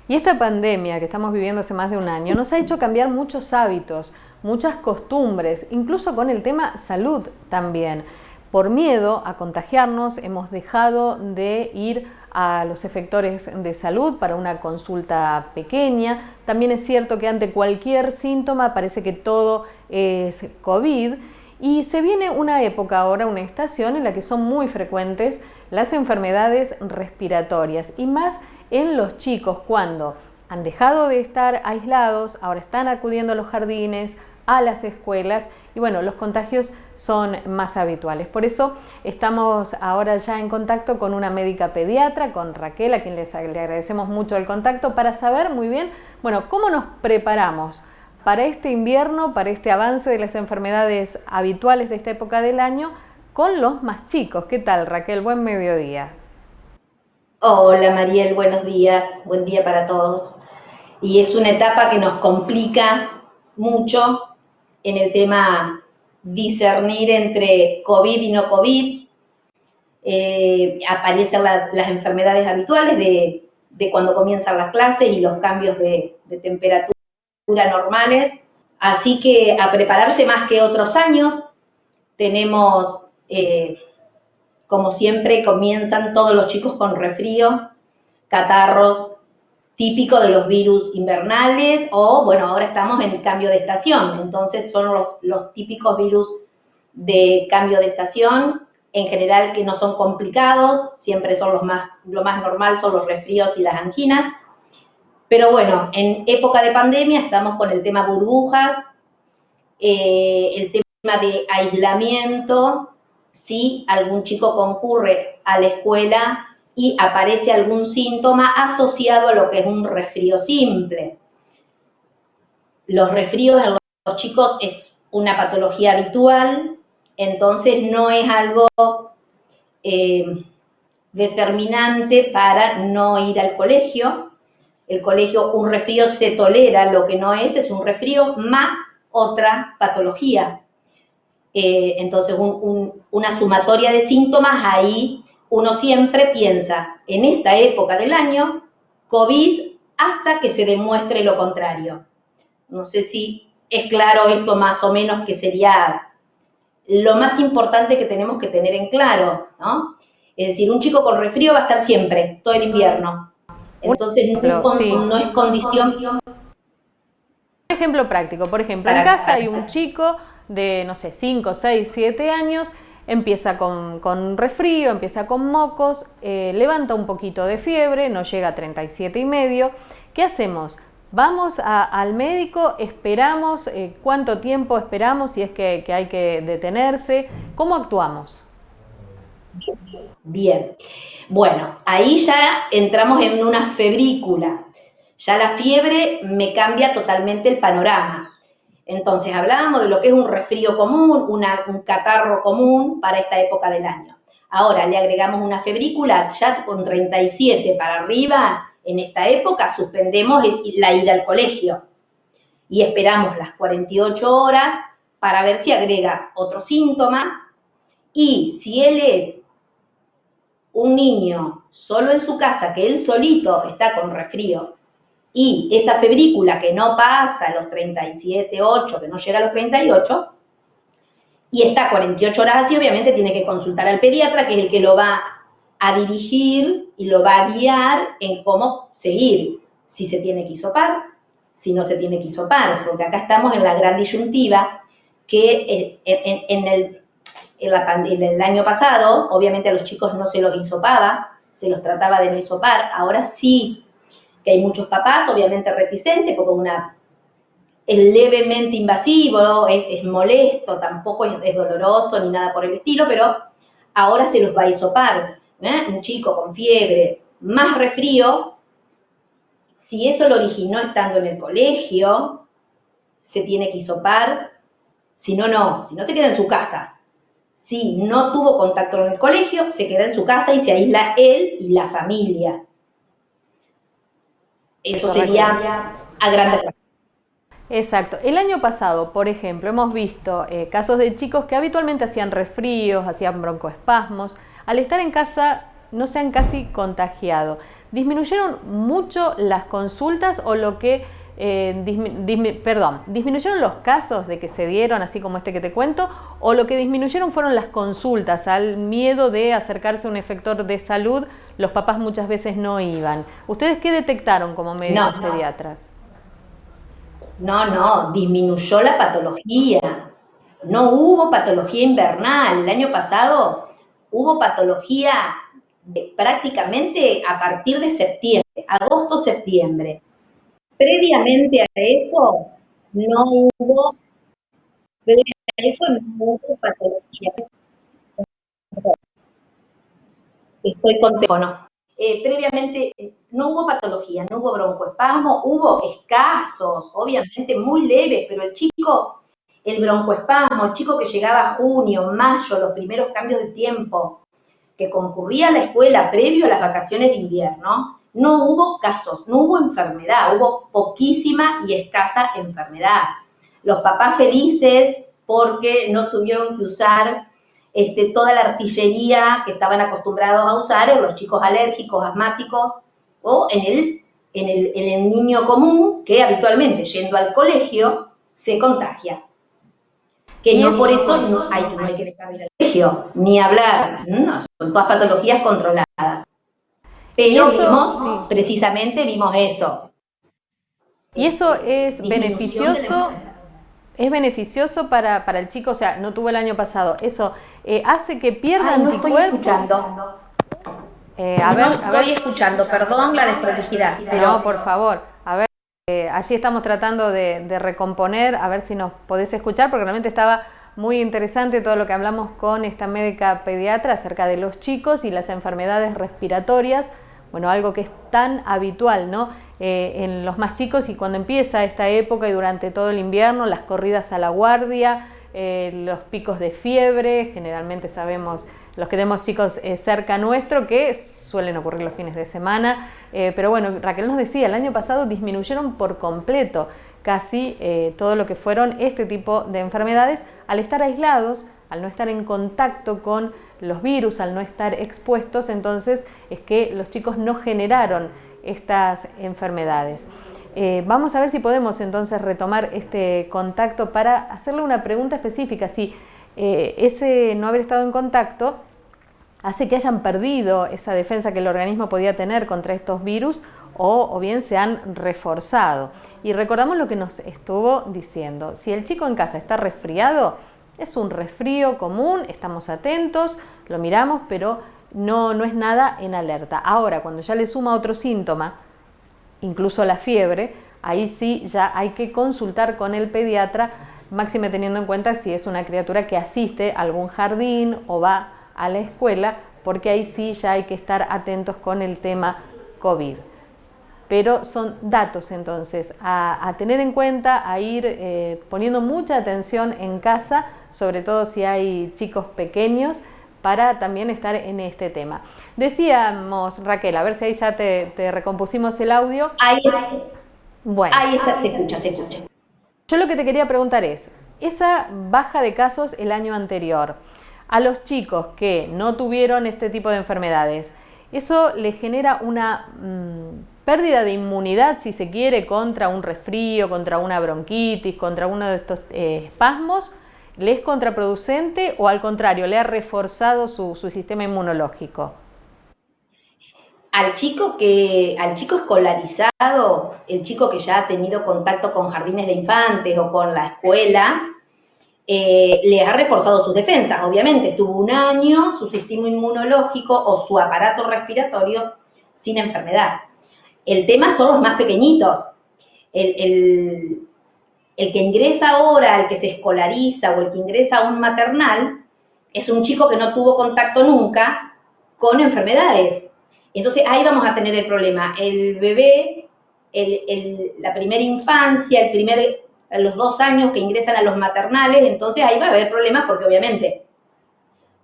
Y esta pandemia que estamos viviendo hace más de un año nos ha hecho cambiar muchos hábitos, muchas costumbres, incluso con el tema salud también. Por miedo a contagiarnos hemos dejado de ir a los efectores de salud para una consulta pequeña. También es cierto que ante cualquier síntoma parece que todo es COVID. Y se viene una época ahora, una estación en la que son muy frecuentes las enfermedades respiratorias y más en los chicos cuando han dejado de estar aislados, ahora están acudiendo a los jardines, a las escuelas y bueno, los contagios son más habituales. Por eso estamos ahora ya en contacto con una médica pediatra, con Raquel, a quien le agradecemos mucho el contacto, para saber muy bien, bueno, cómo nos preparamos para este invierno, para este avance de las enfermedades habituales de esta época del año con los más chicos. ¿Qué tal, Raquel? Buen mediodía. Hola Mariel, buenos días, buen día para todos. Y es una etapa que nos complica mucho en el tema discernir entre COVID y no COVID. Aparecen las enfermedades habituales de cuando comienzan las clases y los cambios de temperatura normales. Así que a prepararse más que otros años. Tenemos como siempre, comienzan todos los chicos con resfrío, catarros, típico de los virus invernales, o bueno, ahora estamos en cambio de estación, entonces son los típicos virus de cambio de estación, en general que no son complicados, siempre son lo más normal son los resfríos y las anginas, pero bueno, en época de pandemia estamos con el tema burbujas, el tema de aislamiento. Si algún chico concurre a la escuela y aparece algún síntoma asociado a lo que es un resfrío simple. Los resfríos en los chicos es una patología habitual, entonces no es algo determinante para no ir al colegio. El colegio, un resfrío se tolera, lo que no es un resfrío más otra patología. Entonces, una sumatoria de síntomas, ahí uno siempre piensa, en esta época del año, COVID, hasta que se demuestre lo contrario. No sé si es claro esto más o menos, que sería lo más importante que tenemos que tener en claro, ¿no? Es decir, un chico con resfrío va a estar siempre, todo el invierno. Entonces, no es condición. Un ejemplo práctico, por ejemplo, en casa hay un chico de, no sé, 5, 6, 7 años, empieza con resfrío, empieza con mocos, levanta un poquito de fiebre, no llega a 37,5. ¿Qué hacemos? ¿Vamos al médico? ¿Esperamos? ¿Cuánto tiempo esperamos si es que hay que detenerse? ¿Cómo actuamos? Bien, bueno, ahí ya entramos en una febrícula. Ya la fiebre me cambia totalmente el panorama. Entonces, hablábamos de lo que es un resfrío común, un catarro común para esta época del año. Ahora le agregamos una febrícula, ya con 37 para arriba, en esta época suspendemos la ida al colegio y esperamos las 48 horas para ver si agrega otros síntomas, y si él es un niño solo en su casa, que él solito está con resfrío, y esa febrícula que no pasa los 37,8, que no llega a los 38, y está 48 horas así, obviamente tiene que consultar al pediatra, que es el que lo va a dirigir y lo va a guiar en cómo seguir, si se tiene que hisopar, si no se tiene que hisopar, porque acá estamos en la gran disyuntiva, que en el año pasado, obviamente a los chicos no se los hisopaba, se los trataba de no hisopar, ahora sí, que hay muchos papás, obviamente reticentes, porque es levemente invasivo, es molesto, tampoco es doloroso ni nada por el estilo, pero ahora se los va a hisopar. Un chico con fiebre, más resfrío, si eso lo originó estando en el colegio, se tiene que hisopar, si no se queda en su casa. Si no tuvo contacto con el colegio, se queda en su casa y se aísla él y la familia. Eso sería a grandes rasgos. Exacto. El año pasado, por ejemplo, hemos visto casos de chicos que habitualmente hacían resfríos, hacían broncoespasmos. Al estar en casa no se han casi contagiado. ¿disminuyeron mucho las consultas o lo que, disminuyeron los casos de que se dieron, así como este que te cuento, o lo que disminuyeron fueron las consultas, al miedo de acercarse a un efector de salud, los papás muchas veces no iban? ¿Ustedes qué detectaron como médicos pediatras? No, disminuyó la patología. No hubo patología invernal. El año pasado hubo patología prácticamente a partir de septiembre, agosto-septiembre. Previamente a eso no hubo, patología. Estoy con teléfono. Previamente no hubo patología, no hubo broncoespasmo, hubo escasos, obviamente muy leves, pero el broncoespasmo, el chico que llegaba a junio, mayo, los primeros cambios de tiempo, que concurría a la escuela previo a las vacaciones de invierno, no hubo casos, no hubo enfermedad, hubo poquísima y escasa enfermedad. Los papás felices porque no tuvieron que usar toda la artillería que estaban acostumbrados a usar en los chicos alérgicos, asmáticos, o en el niño común que habitualmente, yendo al colegio, se contagia. Que no por eso no hay que dejar de ir al colegio, ni hablar, no, son todas patologías controladas. Pero precisamente vimos eso. ¿Y eso es beneficioso? ¿Es beneficioso para el chico? O sea, no tuvo el año pasado. ¿Eso hace que pierda anticuerpos? No estoy escuchando. Estoy escuchando, perdón la desprolijidad. Pero... No, por favor. A ver, allí estamos tratando de recomponer, a ver si nos podés escuchar, porque realmente estaba muy interesante todo lo que hablamos con esta médica pediatra acerca de los chicos y las enfermedades respiratorias. Bueno, algo que es tan habitual, ¿no? En los más chicos, y cuando empieza esta época y durante todo el invierno, las corridas a la guardia, los picos de fiebre, generalmente sabemos, los que tenemos chicos cerca nuestro, que suelen ocurrir los fines de semana, pero bueno, Raquel nos decía, el año pasado disminuyeron por completo casi todo lo que fueron este tipo de enfermedades, al estar aislados, al no estar en contacto con los virus, al no estar expuestos, entonces es que los chicos no generaron estas enfermedades. Vamos a ver si podemos entonces retomar este contacto para hacerle una pregunta específica, si ese no haber estado en contacto hace que hayan perdido esa defensa que el organismo podía tener contra estos virus o bien se han reforzado. Y recordamos lo que nos estuvo diciendo, si el chico en casa está resfriado, es un resfrío común, estamos atentos, lo miramos, pero no es nada en alerta. Ahora, cuando ya le suma otro síntoma, incluso la fiebre, ahí sí ya hay que consultar con el pediatra, máxime teniendo en cuenta si es una criatura que asiste a algún jardín o va a la escuela, porque ahí sí ya hay que estar atentos con el tema COVID. Pero son datos entonces a tener en cuenta, a ir poniendo mucha atención en casa, sobre todo si hay chicos pequeños, para también estar en este tema. Decíamos, Raquel, a ver si ahí ya te recompusimos el audio. Bueno. Ahí está, se escucha. Yo lo que te quería preguntar es, esa baja de casos el año anterior, a los chicos que no tuvieron este tipo de enfermedades, ¿eso les genera una pérdida de inmunidad, si se quiere, contra un resfrío, contra una bronquitis, contra uno de estos espasmos? ¿Le es contraproducente o al contrario, le ha reforzado su sistema inmunológico? Al chico escolarizado, el chico que ya ha tenido contacto con jardines de infantes o con la escuela, le ha reforzado sus defensas. Obviamente, estuvo un año su sistema inmunológico o su aparato respiratorio sin enfermedad. El tema son los más pequeñitos. El que ingresa ahora, el que se escolariza o el que ingresa a un maternal, es un chico que no tuvo contacto nunca con enfermedades. Entonces ahí vamos a tener el problema. El bebé, la primera infancia, los 2 años que ingresan a los maternales, entonces ahí va a haber problemas porque obviamente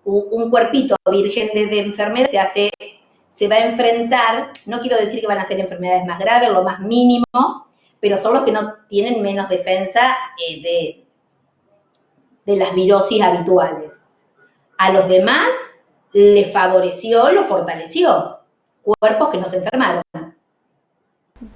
un cuerpito virgen de enfermedad se va a enfrentar, no quiero decir que van a ser enfermedades más graves, lo más mínimo, pero son los que no tienen menos defensa de las virosis habituales. A los demás le favoreció, lo fortaleció. cuerpos que no se enfermaron.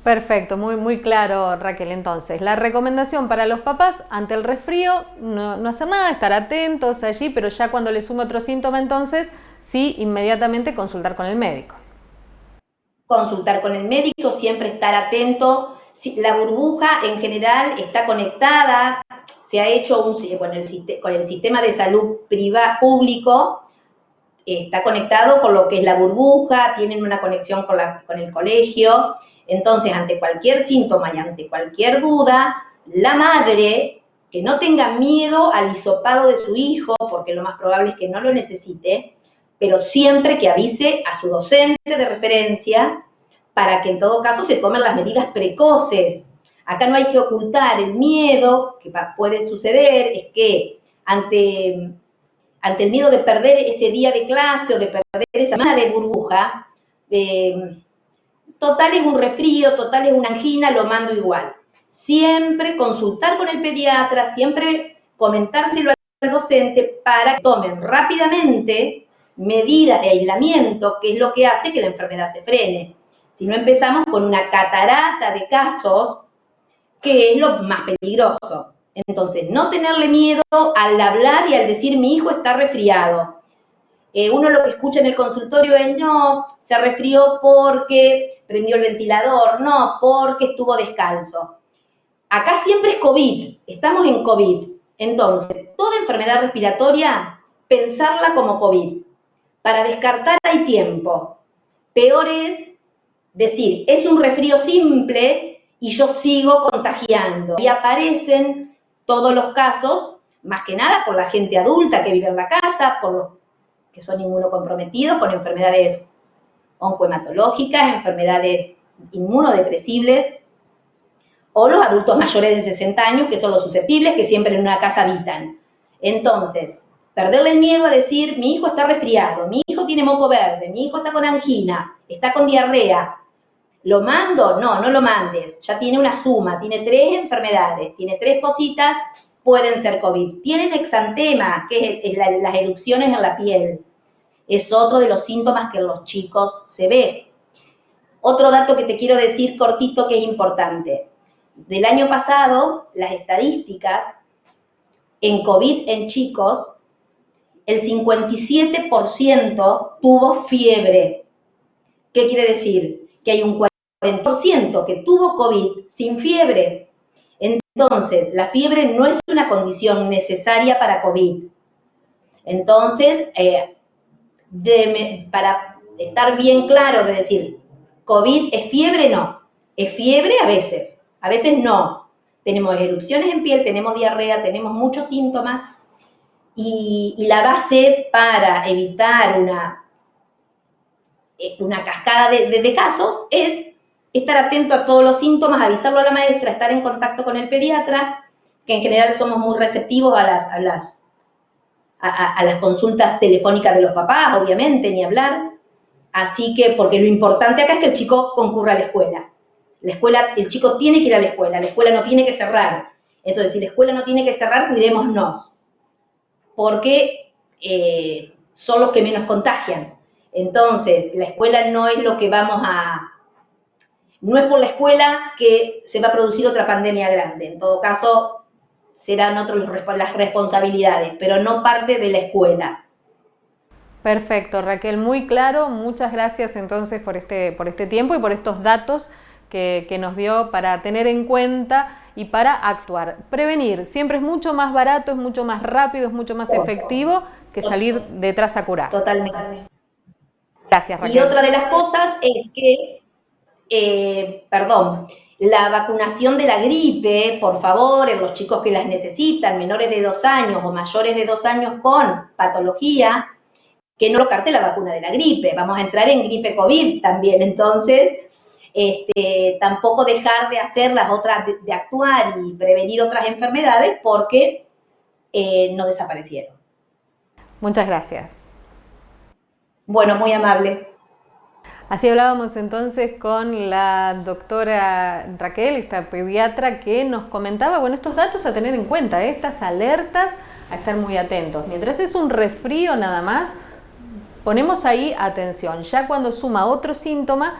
Perfecto, muy claro, Raquel. Entonces, la recomendación para los papás ante el resfrío, no hacer nada, estar atentos allí, pero ya cuando le sume otro síntoma, entonces sí, inmediatamente consultar con el médico. Consultar con el médico, siempre estar atento. La burbuja en general está conectada, se ha hecho con el sistema de salud público, está conectado con lo que es la burbuja, tienen una conexión con el colegio. Entonces, ante cualquier síntoma y ante cualquier duda, la madre, que no tenga miedo al hisopado de su hijo, porque lo más probable es que no lo necesite, pero siempre que avise a su docente de referencia para que en todo caso se tomen las medidas precoces. Acá no hay que ocultar el miedo que puede suceder, es que ante el miedo de perder ese día de clase o de perder esa semana de burbuja, total es un resfrío, total es una angina, lo mando igual. Siempre consultar con el pediatra, siempre comentárselo al docente para que tomen rápidamente medidas de aislamiento, que es lo que hace que la enfermedad se frene. Si no, empezamos con una catarata de casos, que es lo más peligroso. Entonces, no tenerle miedo al hablar y al decir mi hijo está resfriado. Uno lo que escucha en el consultorio es, no, se resfrió porque prendió el ventilador, no, porque estuvo descalzo. Acá siempre es COVID, estamos en COVID. Entonces, toda enfermedad respiratoria, pensarla como COVID. Para descartar hay tiempo. Peor es decir, es un resfrío simple y yo sigo contagiando. Y aparecen todos los casos, más que nada por la gente adulta que vive en la casa, por los que son inmunocomprometidos con enfermedades oncohematológicas, enfermedades inmunodepresibles, o los adultos mayores de 60 años, que son los susceptibles, que siempre en una casa habitan. Entonces, perderle el miedo a decir, mi hijo está resfriado, mi hijo tiene moco verde, mi hijo está con angina, está con diarrea. ¿Lo mando? No, no lo mandes. Ya tiene una suma, tiene 3 enfermedades, tiene 3 cositas, pueden ser COVID. Tienen exantema, que es las erupciones en la piel. Es otro de los síntomas que en los chicos se ve. Otro dato que te quiero decir cortito que es importante. Del año pasado, las estadísticas en COVID en chicos, el 57% tuvo fiebre. ¿Qué quiere decir? Que hay un 40% que tuvo COVID sin fiebre. Entonces, la fiebre no es una condición necesaria para COVID. Entonces, para estar bien claro de decir, ¿COVID es fiebre? No. Es fiebre a veces no. Tenemos erupciones en piel, tenemos diarrea, tenemos muchos síntomas y la base para evitar una cascada de casos es estar atento a todos los síntomas, avisarlo a la maestra, estar en contacto con el pediatra, que en general somos muy receptivos a las consultas telefónicas de los papás, obviamente, ni hablar. Así que, porque lo importante acá es que el chico concurra a la escuela. El chico tiene que ir a la escuela no tiene que cerrar. Entonces, si la escuela no tiene que cerrar, cuidémonos, porque son los que menos contagian. Entonces, la escuela no es lo que no es por la escuela que se va a producir otra pandemia grande. En todo caso, serán otros las responsabilidades, pero no parte de la escuela. Perfecto, Raquel, muy claro. Muchas gracias entonces por este tiempo y por estos datos que nos dio para tener en cuenta y para actuar. Prevenir siempre es mucho más barato, es mucho más rápido, es mucho más efectivo que salir detrás a curar. Totalmente. Gracias, Raquel. Y otra de las cosas es que, la vacunación de la gripe, por favor, en los chicos que las necesitan, menores de 2 años o mayores de 2 años con patología, que no colocarse la vacuna de la gripe. Vamos a entrar en gripe COVID también, entonces, tampoco dejar de hacer las otras, de actuar y prevenir otras enfermedades porque no desaparecieron. Muchas gracias. Bueno, muy amable. Así hablábamos entonces con la doctora Raquel, esta pediatra que nos comentaba, bueno, estos datos a tener en cuenta, estas alertas a estar muy atentos. Mientras es un resfrío nada más, ponemos ahí atención. Ya cuando suma otro síntoma,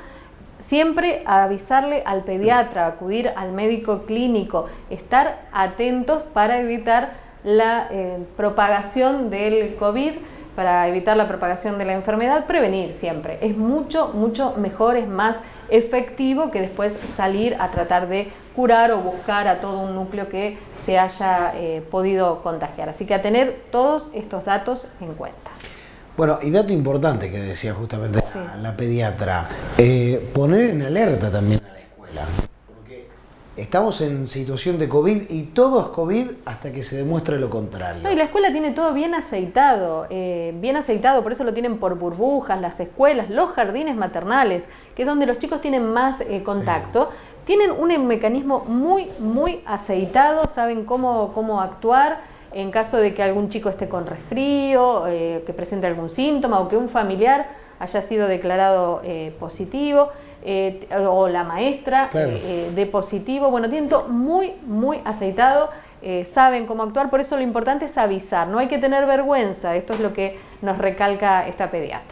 siempre avisarle al pediatra, acudir al médico clínico, estar atentos para evitar la propagación del COVID, para evitar la propagación de la enfermedad, prevenir siempre. Es mucho, mucho mejor, es más efectivo que después salir a tratar de curar o buscar a todo un núcleo que se haya podido contagiar. Así que a tener todos estos datos en cuenta. Bueno, y dato importante que decía justamente la pediatra, poner en alerta también a la escuela, porque estamos en situación de COVID y todo es COVID hasta que se demuestre lo contrario. No, y la escuela tiene todo bien aceitado, por eso lo tienen por burbujas, las escuelas, los jardines maternales, que es donde los chicos tienen más contacto, tienen un mecanismo muy, muy aceitado, saben cómo actuar en caso de que algún chico esté con resfrío, que presente algún síntoma o que un familiar haya sido declarado positivo, o la maestra de positivo. Bueno, tienen todo muy, muy aceitado, saben cómo actuar, por eso lo importante es avisar, no hay que tener vergüenza, esto es lo que nos recalca esta pediatra.